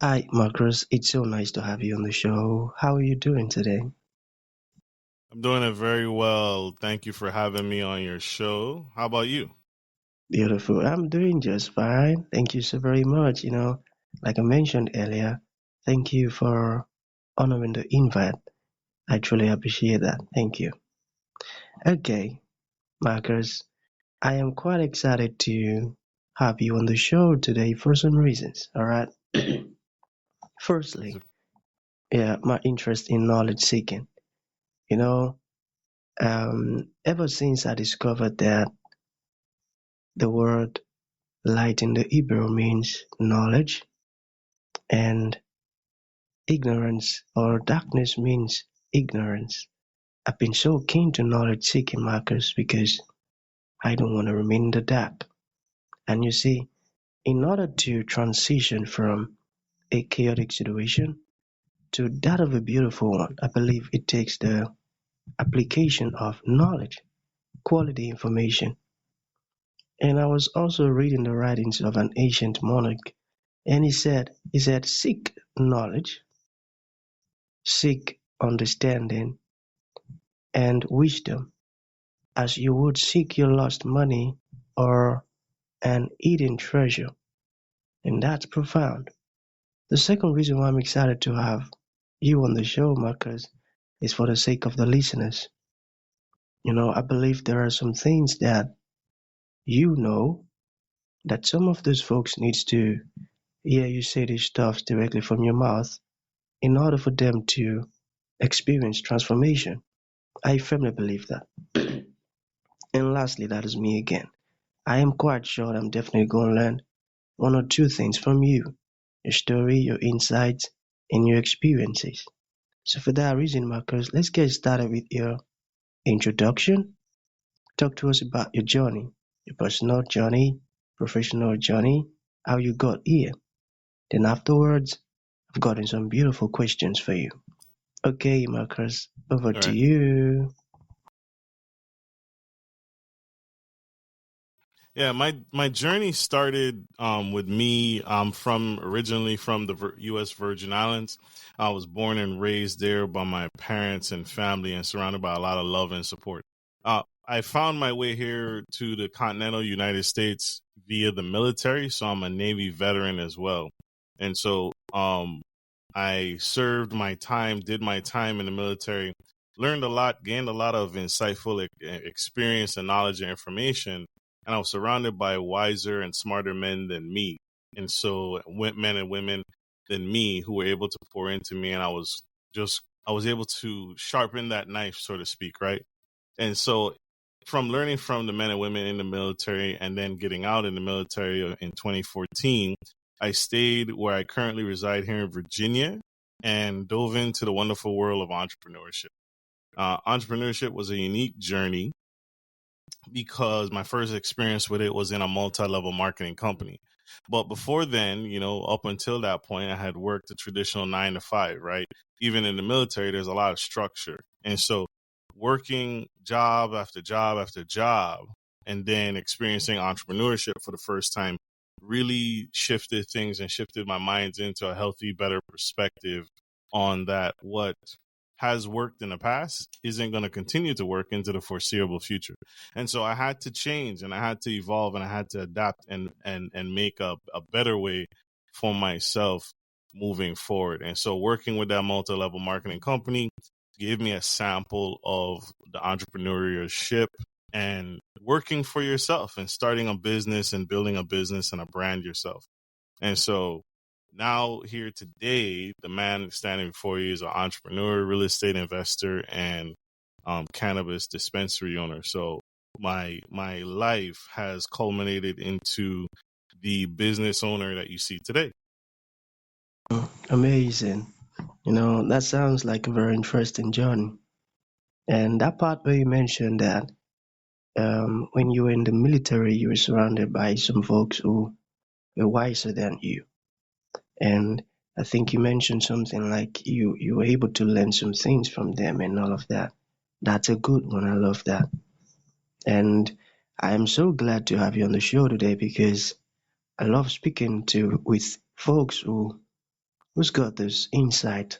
Hi, Marcus. It's so nice to have you on the show. How are you doing today? I'm doing it very well. Thank you for having me on your show. How about you? Beautiful. I'm doing just fine. Thank you so very much. Like I mentioned earlier, thank you for honoring the invite. I truly appreciate that. Thank you. Okay, Marcus, I am quite excited to have you on the show today for some reasons. All right. Is Firstly, it- yeah, my interest in knowledge seeking. You know, ever since I discovered that the word light in the Hebrew means knowledge, and ignorance or darkness means ignorance. I've been so keen to knowledge seeking, Marcus, because I don't want to remain in the dark. And you see, in order to transition from a chaotic situation to that of a beautiful one, I believe it takes the application of knowledge, quality information. And I was also reading the writings of an ancient monarch, and he said, seek knowledge, seek understanding and wisdom, as you would seek your lost money or an hidden treasure. And that's profound. The second reason why I'm excited to have you on the show, Marcus, is for the sake of the listeners. I believe there are some things that you know that some of those folks needs to hear you say these stuff directly from your mouth in order for them to experience transformation. I firmly believe that. And lastly, that is me again. I am quite sure I'm definitely going to learn one or two things from you, your story, your insights, and your experiences. So, for that reason, Marcus, let's get started with your introduction. Talk to us about your journey, your personal journey, professional journey, how you got here. Then, afterwards, I've gotten some beautiful questions for you. Okay, Marcus, over All to right. you. Yeah, my journey started with me. I'm from originally from the U.S. Virgin Islands. I was born and raised there by my parents and family, and surrounded by a lot of love and support. I found my way here to the continental United States via the military, so I'm a Navy veteran as well. And so I served my time, did my time in the military, learned a lot, gained a lot of insightful experience and knowledge and information. And I was surrounded by wiser and smarter men than me. And so men and women than me who were able to pour into me. And I was able to sharpen that knife, so to speak, right? And so from learning from the men and women in the military and then getting out in the military in 2014, I stayed where I currently reside here in Virginia and dove into the wonderful world of entrepreneurship. Entrepreneurship was a unique journey because my first experience with it was in a multi-level marketing company. But before then, up until that point, I had worked a traditional 9 to 5, right? Even in the military, there's a lot of structure. And so working job after job after job and then experiencing entrepreneurship for the first time really shifted things and shifted my mind into a healthy, better perspective on that what has worked in the past isn't going to continue to work into the foreseeable future. And so I had to change and I had to evolve and I had to adapt and make a better way for myself moving forward. And so working with that multi-level marketing company gave me a sample of the entrepreneurship and working for yourself and starting a business and building a business and a brand yourself. And so now here today, the man standing before you is an entrepreneur, real estate investor, and cannabis dispensary owner. So my life has culminated into the business owner that you see today. Amazing. That sounds like a very interesting journey. And that part where you mentioned that when you were in the military, you were surrounded by some folks who were wiser than you. And I think you mentioned something like you were able to learn some things from them and all of that. That's a good one. I love that. And I am so glad to have you on the show today because I love speaking to with folks who who's got this insight,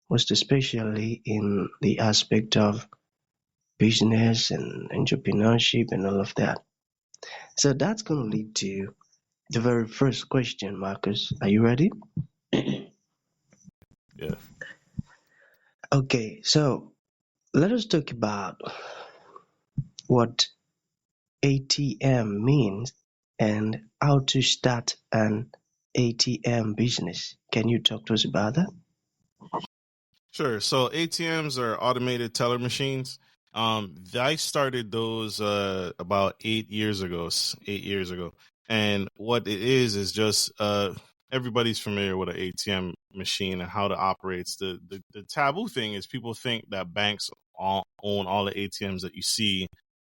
most especially in the aspect of business and entrepreneurship and all of that. So that's going to lead to the very first question, Marcus. Are you ready? Yeah. Okay, so let us talk about what ATM means and how to start an ATM business. Can you talk to us about that? Sure. So ATMs are automated teller machines. I started those about 8 years ago. 8 years ago, and what it is just everybody's familiar with an ATM machine and how it operates. The taboo thing is people think that banks own all the ATMs that you see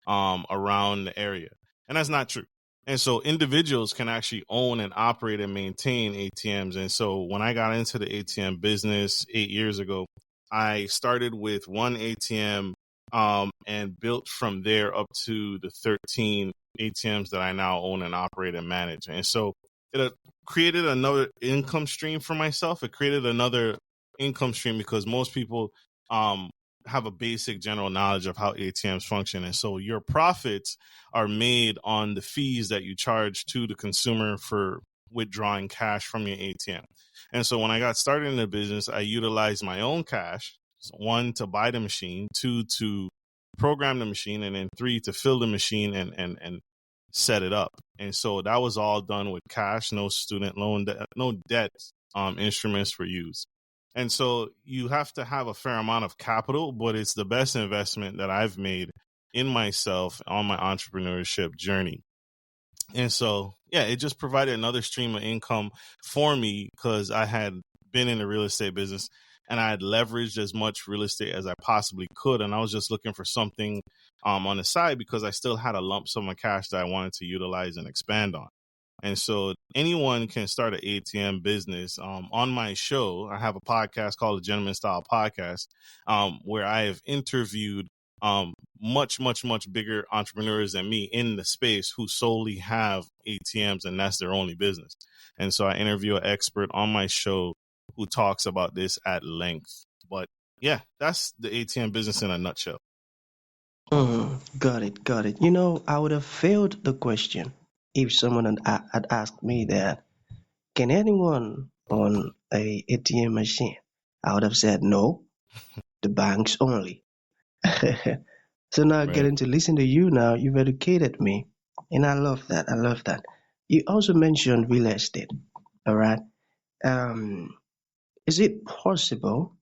around the area, and that's not true. And so individuals can actually own and operate and maintain ATMs. And so when I got into the ATM business 8 years ago, I started with one ATM and built from there up to the 13 ATMs that I now own and operate and manage. And so it created another income stream for myself. It created another income stream because most people have a basic general knowledge of how ATMs function. And so your profits are made on the fees that you charge to the consumer for withdrawing cash from your ATM. And so when I got started in the business, I utilized my own cash, one, to buy the machine, two, to program the machine, and then three, to fill the machine and set it up. And so that was all done with cash, no student loan, no debt instruments were used. And so you have to have a fair amount of capital, but it's the best investment that I've made in myself on my entrepreneurship journey. And so, yeah, it just provided another stream of income for me because I had been in the real estate business and I had leveraged as much real estate as I possibly could. And I was just looking for something on the side because I still had a lump sum of cash that I wanted to utilize and expand on. And so anyone can start an ATM business. On my show, I have a podcast called the Gentleman Style Podcast, where I have interviewed much, much, much bigger entrepreneurs than me in the space who solely have ATMs and that's their only business. And so I interview an expert on my show who talks about this at length. But yeah, that's the ATM business in a nutshell. Got it, got it. I would have failed the question if someone had asked me that, can anyone own a ATM machine? I would have said no, the banks only. So now Right. getting to listen to you now, you've educated me. And I love that. I love that. You also mentioned real estate. All right. Um, is it possible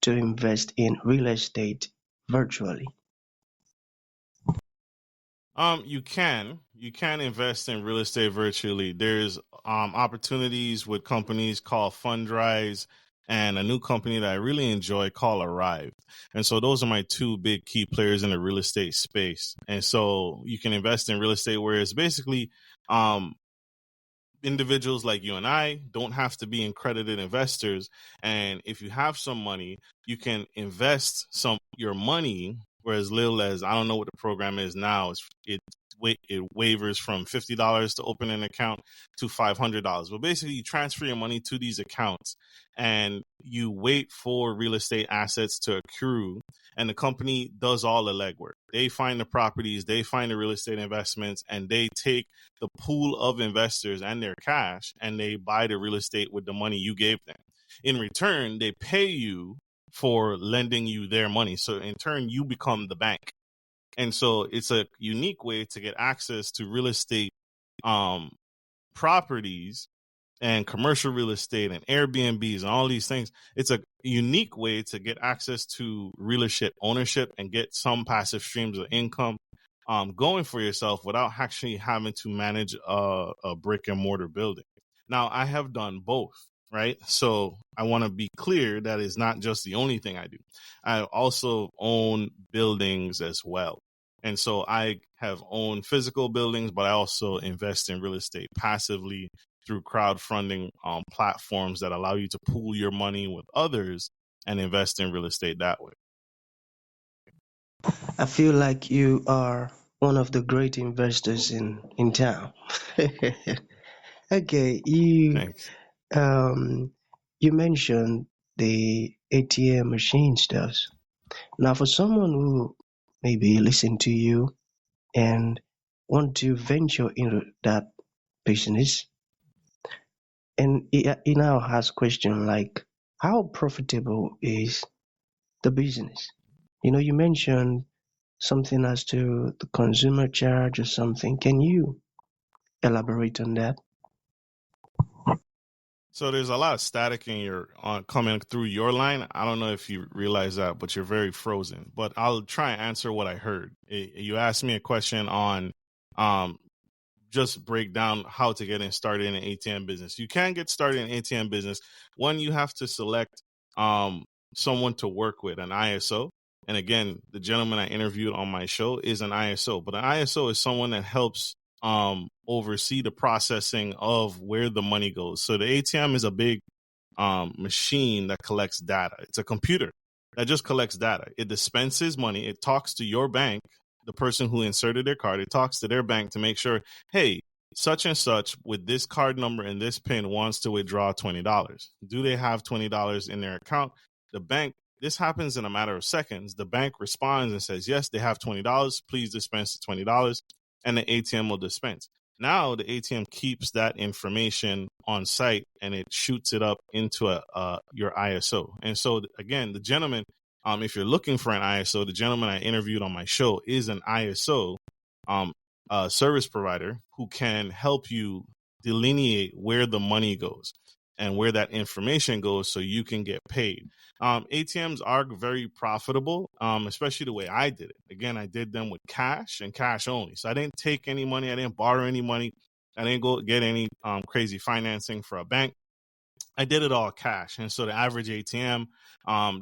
to invest in real estate virtually? You can invest in real estate virtually. There's opportunities with companies called Fundrise and a new company that I really enjoy called Arrive. And so those are my two big key players in the real estate space. And so you can invest in real estate where it's basically um individuals like you and I don't have to be accredited investors. And if you have some money, you can invest some your money for as little as, I don't know what the program is now. It waivers from $50 to open an account to $500. But basically, you transfer your money to these accounts and you wait for real estate assets to accrue. And the company does all the legwork. They find the properties, they find the real estate investments, and they take the pool of investors and their cash and they buy the real estate with the money you gave them. In return, they pay you for lending you their money. So in turn, you become the bank. And so it's a unique way to get access to real estate properties and commercial real estate and Airbnbs and all these things. It's a unique way to get access to real estate ownership and get some passive streams of income going for yourself without actually having to manage a brick and mortar building. Now, I have done both, right? So I want to be clear that is not just the only thing I do. I also own buildings as well. And so I have owned physical buildings, but I also invest in real estate passively through crowdfunding platforms that allow you to pool your money with others and invest in real estate that way. I feel like you are one of the great investors in town. Okay, you Thanks. um you mentioned the ATM machine stuff. Now, for someone who maybe listen to you and want to venture into that business, and he now has question like, how profitable is the business? You mentioned something as to the consumer charge or something. Can you elaborate on that? So there's a lot of static in your coming through your line. I don't know if you realize that, but you're very frozen. But I'll try and answer what I heard. You asked me a question on um, just break down how to get started in an ATM business. You can get started in ATM business. One, you have to select someone to work with, an ISO. And again, the gentleman I interviewed on my show is an ISO, but an ISO is someone that helps oversee the processing of where the money goes. So the ATM is a big machine that collects data. It's a computer that just collects data. It dispenses money. It talks to your bank, the person who inserted their card. It talks to their bank to make sure, hey, such and such with this card number and this PIN wants to withdraw $20. Do they have $20 in their account? The bank, this happens in a matter of seconds. The bank responds and says, yes, they have $20. Please dispense the $20. And the ATM will dispense. Now the ATM keeps that information on site and it shoots it up into your ISO. And so again, the gentleman, if you're looking for an ISO, the gentleman I interviewed on my show is an ISO service provider who can help you delineate where the money goes and where that information goes so you can get paid. ATMs are very profitable, especially the way I did it. Again, I did them with cash and cash only. So I didn't take any money. I didn't borrow any money. I didn't go get any crazy financing for a bank. I did it all cash. And so the average ATM,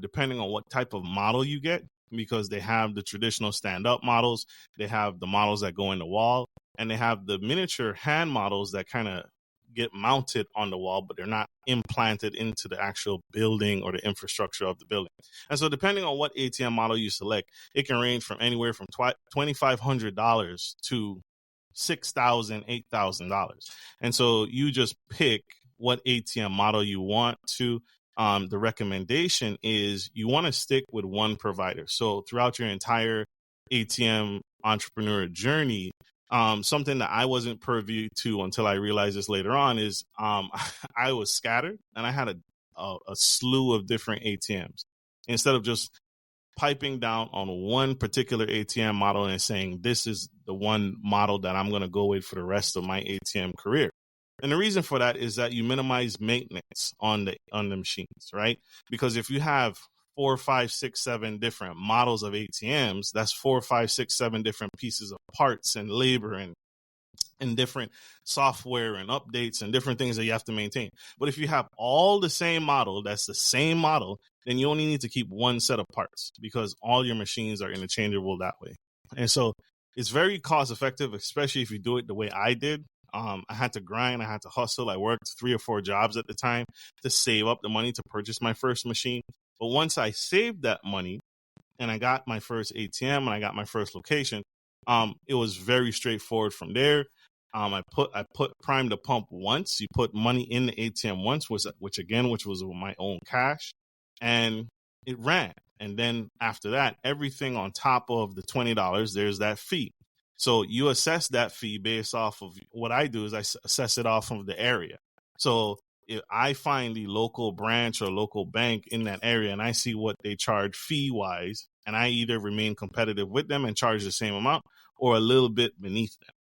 depending on what type of model you get, because they have the traditional stand-up models, they have the models that go in the wall, and they have the miniature hand models that kind of get mounted on the wall, but they're not implanted into the actual building or the infrastructure of the building. And so depending on what ATM model you select, it can range from anywhere from $2,500 to $6,000, $8,000. And so you just pick what ATM model you want to. The recommendation is you want to stick with one provider. So throughout your entire ATM entrepreneur journey, something that I wasn't privy to until I realized this later on is I was scattered and I had a slew of different ATMs. Instead of just piping down on one particular ATM model and saying, this is the one model that I'm going to go with for the rest of my ATM career. And the reason for that is that you minimize maintenance on the machines, right? Because if you have 4, 5, 6, 7 different models of ATMs, that's 4, 5, 6, 7 different pieces of parts and labor and different software and updates and different things that you have to maintain. But if you have all the same model, that's the same model, then you only need to keep one set of parts because all your machines are interchangeable that way. And so it's very cost effective, especially if you do it the way I did. I had to grind, I had to hustle. I worked 3 or 4 jobs at the time to save up the money to purchase my first machine. But once I saved that money and I got my first ATM and I got my first location, it was very straightforward from there. I put prime the pump once. You put money in the ATM once, which was my own cash, and it ran. And then after that, everything on top of the $20, there's that fee. So you assess that fee based off of what I do is I assess it off of the area. So if I find the local branch or local bank in that area and I see what they charge fee wise, and I either remain competitive with them and charge the same amount or a little bit beneath them.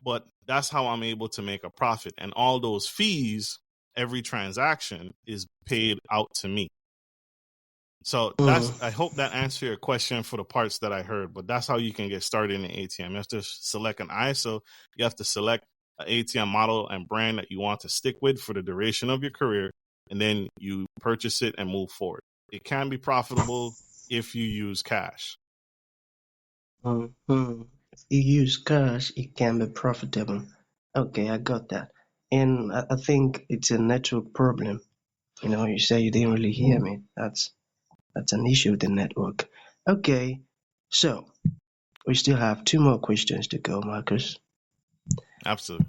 But that's how I'm able to make a profit. And all those fees, every transaction is paid out to me. So I hope that answered your question for the parts that I heard, but that's how you can get started in an ATM. You have to select an ISO. You have to select an ATM model and brand that you want to stick with for the duration of your career. And then you purchase it and move forward. It can be profitable if you use cash. Mm-hmm. If you use cash, it can be profitable. Okay, I got that. And I think it's a network problem. You say you didn't really hear me. That's an issue with the network. Okay, so we still have 2 more questions to go, Marcus. Absolutely.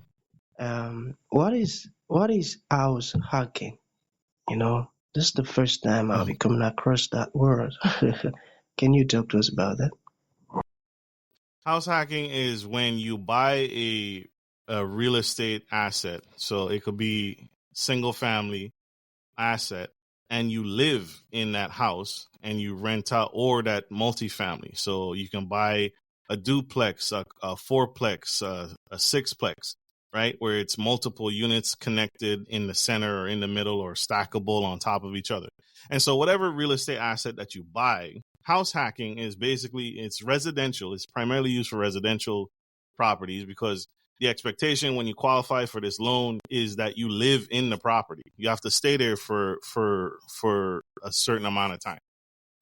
What is house hacking? This is the first time I'll be Mhm. coming across that word. Can you talk to us about that? House hacking is when you buy a real estate asset. So it could be single family asset, and you live in that house and you rent out, or that multifamily. So you can buy a duplex, a fourplex, a sixplex, right? Where it's multiple units connected in the center or in the middle or stackable on top of each other. And so whatever real estate asset that you buy, house hacking is basically, it's residential. It's primarily used for residential properties because the expectation when you qualify for this loan is that you live in the property. You have to stay there for a certain amount of time.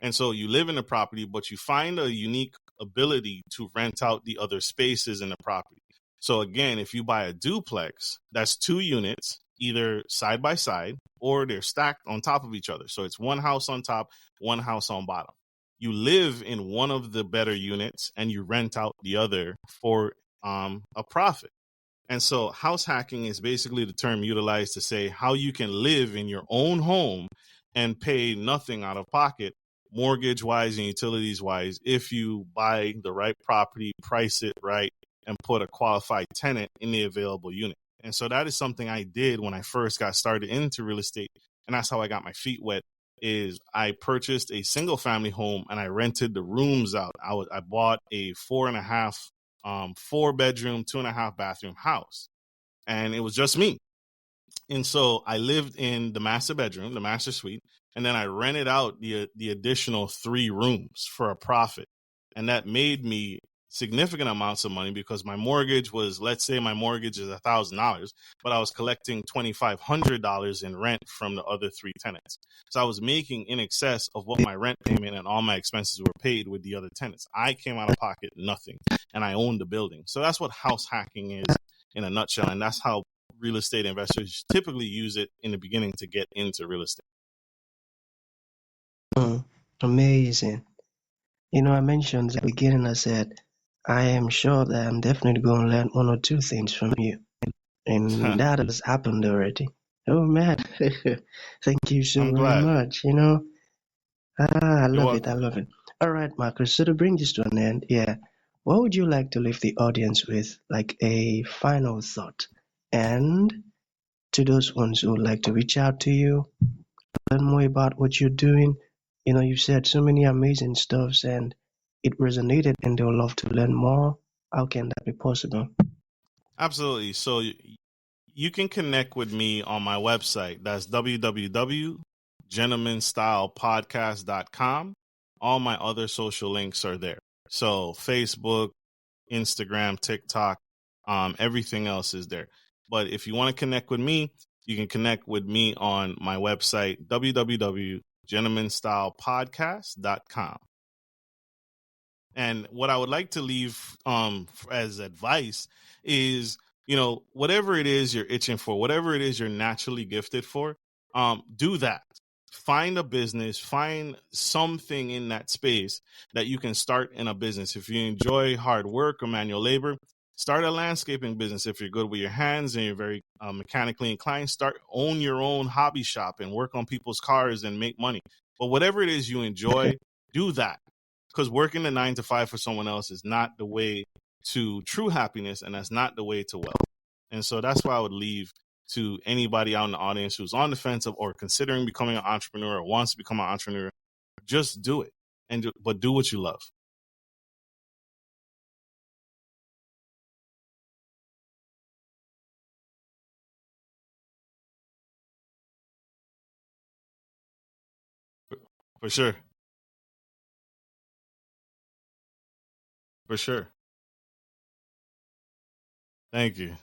And so you live in the property, but you find a unique ability to rent out the other spaces in the property. So again, if you buy a duplex, that's 2 units, either side by side or they're stacked on top of each other. So it's one house on top, one house on bottom. You live in one of the better units and you rent out the other for a profit. And so house hacking is basically the term utilized to say how you can live in your own home and pay nothing out of pocket, mortgage wise and utilities wise, if you buy the right property, price it right, and put a qualified tenant in the available unit. And so that is something I did when I first got started into real estate. And that's how I got my feet wet. Is I purchased a single family home and I rented the rooms out. I bought a 4.5 4 bedroom, 2.5 bathroom house. And it was just me. And so I lived in the master bedroom, the master suite, and then I rented out the additional 3 rooms for a profit. And that made me significant amounts of money because my mortgage was, let's say my mortgage is $1,000, but I was collecting $2,500 in rent from the other 3 tenants. So I was making in excess of what my rent payment and all my expenses were paid with the other tenants. I came out of pocket nothing, and I owned the building. So that's what house hacking is in a nutshell, and that's how real estate investors typically use it in the beginning to get into real estate. Amazing. I mentioned at the beginning, I said, I am sure that I'm definitely going to learn one or two things from you. And that has happened already. Oh, man. Thank you so I'm very glad. much. I You're love it. I welcome. love it. All right, Marcus. So to bring this to an end, yeah, what would you like to leave the audience with, like a final thought? And to those ones who would like to reach out to you, learn more about what you're doing. You've said so many amazing stuffs and it resonated and they would love to learn more. How can that be possible? Absolutely. So you can connect with me on my website. That's www.gentlemanstylepodcast.com. All my other social links are there. So Facebook, Instagram, TikTok, everything else is there. But if you want to connect with me, you can connect with me on my website, www.gentlemanstylepodcast.com. And what I would like to leave as advice is, whatever it is you're itching for, whatever it is you're naturally gifted for, do that. Find a business, find something in that space that you can start in a business. If you enjoy hard work or manual labor, start a landscaping business. If you're good with your hands and you're very mechanically inclined, own your own hobby shop and work on people's cars and make money. But whatever it is you enjoy, do that, because working the 9 to 5 for someone else is not the way to true happiness, and that's not the way to wealth. And so that's why I would leave to anybody out in the audience who's on the fence of or considering becoming an entrepreneur or wants to become an entrepreneur. Just do it, but do what you love. For sure. For sure. Thank you.